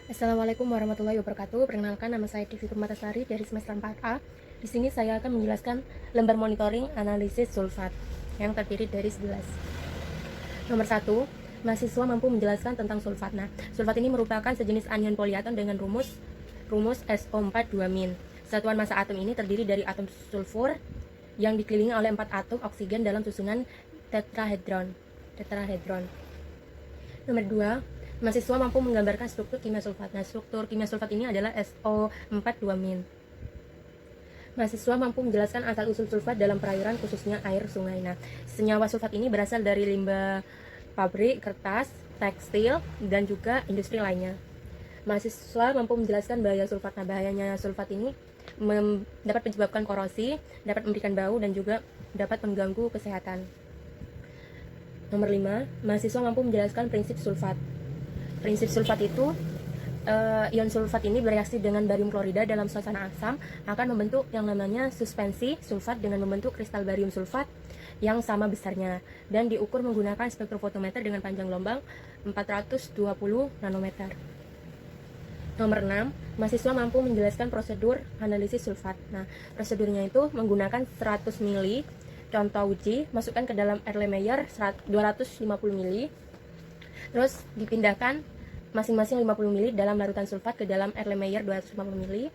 Assalamualaikum warahmatullahi wabarakatuh. Perkenalkan, nama saya Devi Permatasari dari semester 4A. Di sini saya akan menjelaskan lembar monitoring analisis sulfat yang terdiri dari 11. Nomor 1, mahasiswa mampu menjelaskan tentang sulfat. Nah, sulfat ini merupakan sejenis anion poliatom dengan rumus SO4 2-. Satuan massa atom ini terdiri dari atom sulfur yang dikelilingi oleh 4 atom oksigen dalam susunan tetrahedron. Nomor 2, mahasiswa mampu menggambarkan struktur kimia sulfat. Nah, struktur kimia sulfat ini adalah SO4 2-. Mahasiswa mampu menjelaskan asal-usul sulfat dalam perairan, khususnya air sungai. Nah, senyawa sulfat ini berasal dari limbah pabrik, kertas, tekstil, dan juga industri lainnya. Mahasiswa mampu menjelaskan bahaya sulfat. Nah, bahayanya sulfat ini dapat menyebabkan korosi, dapat memberikan bau, dan juga dapat mengganggu kesehatan. Nomor 5, mahasiswa mampu menjelaskan prinsip sulfat. Prinsip sulfat itu, ion sulfat ini bereaksi dengan barium klorida dalam suasana asam akan membentuk yang namanya suspensi sulfat dengan membentuk kristal barium sulfat yang sama besarnya dan diukur menggunakan spektrofotometer dengan panjang gelombang 420 nanometer. Nomor 6, mahasiswa mampu menjelaskan prosedur analisis sulfat. Nah, prosedurnya itu menggunakan 100 ml contoh uji, masukkan ke dalam Erlenmeyer 250 ml, terus dipindahkan masing-masing 50 ml dalam larutan sulfat ke dalam Erlenmeyer 250 ml.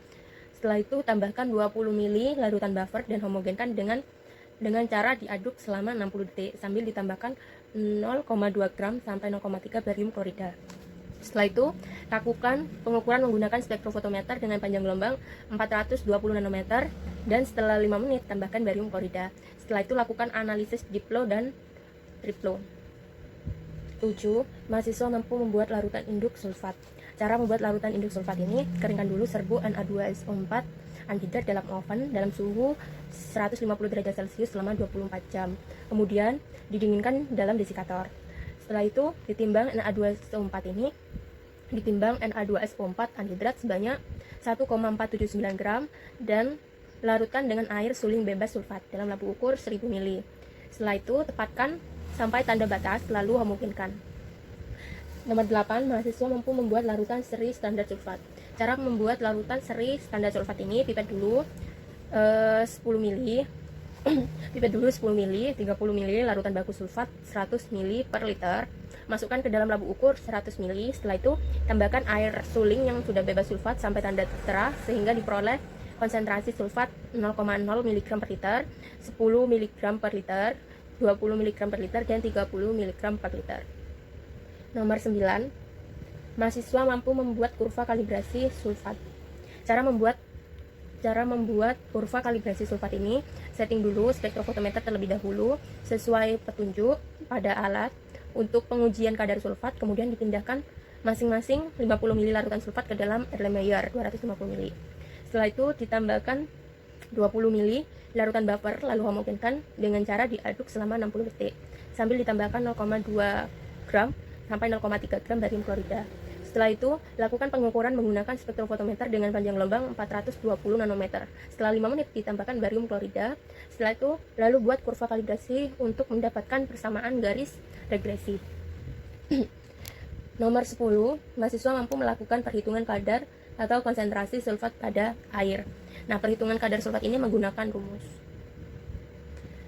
Setelah itu tambahkan 20 ml larutan buffer dan homogenkan dengan cara diaduk selama 60 detik sambil ditambahkan 0,2 gram sampai 0,3 barium klorida. Setelah itu, lakukan pengukuran menggunakan spektrofotometer dengan panjang gelombang 420 nanometer dan setelah 5 menit tambahkan barium klorida. Setelah itu lakukan analisis diplo dan triplo. 7. Mahasiswa mampu membuat larutan induk sulfat. Cara membuat larutan induk sulfat ini, keringkan dulu serbuk Na2SO4 anhidrat dalam oven dalam suhu 150 derajat Celcius selama 24 jam. Kemudian didinginkan dalam desikator. Setelah itu ditimbang Na2SO4 ini, ditimbang Na2SO4 anhidrat sebanyak 1,479 gram dan larutkan dengan air suling bebas sulfat dalam lampu ukur 1000 ml. Setelah itu tepatkan sampai tanda batas, lalu homogenkan. Nomor 8, mahasiswa mampu membuat larutan seri standar sulfat. Cara membuat larutan seri standar sulfat ini, pipet dulu 10 ml, pipet dulu 10 ml, 30 ml larutan baku sulfat 100 ml per liter. Masukkan ke dalam lampu ukur 100 ml. Setelah itu tambahkan air suling yang sudah bebas sulfat sampai tanda tertera sehingga diperoleh konsentrasi sulfat 0,0 mg per liter, 10 mg per liter, 20 mg per liter, dan 30 mg per liter. Nomor 9, mahasiswa mampu membuat kurva kalibrasi sulfat. Cara membuat kurva kalibrasi sulfat ini, setting dulu spektrofotometer terlebih dahulu sesuai petunjuk pada alat untuk pengujian kadar sulfat, kemudian dipindahkan masing-masing 50 ml larutan sulfat ke dalam Erlenmeyer 250 ml. Setelah itu ditambahkan 20 ml larutan buffer, lalu homogenkan dengan cara diaduk selama 60 detik sambil ditambahkan 0,2 gram sampai 0,3 gram barium klorida. Setelah itu, lakukan pengukuran menggunakan spektrofotometer dengan panjang gelombang 420 nanometer. Setelah 5 menit ditambahkan barium klorida. Setelah itu, lalu buat kurva kalibrasi untuk mendapatkan persamaan garis regresi. Nomor 10, mahasiswa mampu melakukan perhitungan kadar atau konsentrasi sulfat pada air. Nah, perhitungan kadar sulfat ini menggunakan rumus.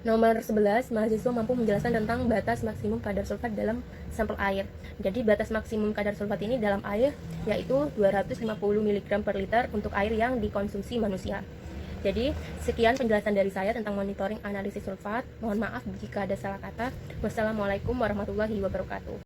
Nomor 11, mahasiswa mampu menjelaskan tentang batas maksimum kadar sulfat dalam sampel air. Jadi, batas maksimum kadar sulfat ini dalam air yaitu 250 mg per liter untuk air yang dikonsumsi manusia. Jadi, sekian penjelasan dari saya tentang monitoring analisis sulfat. Mohon maaf jika ada salah kata. Wassalamualaikum warahmatullahi wabarakatuh.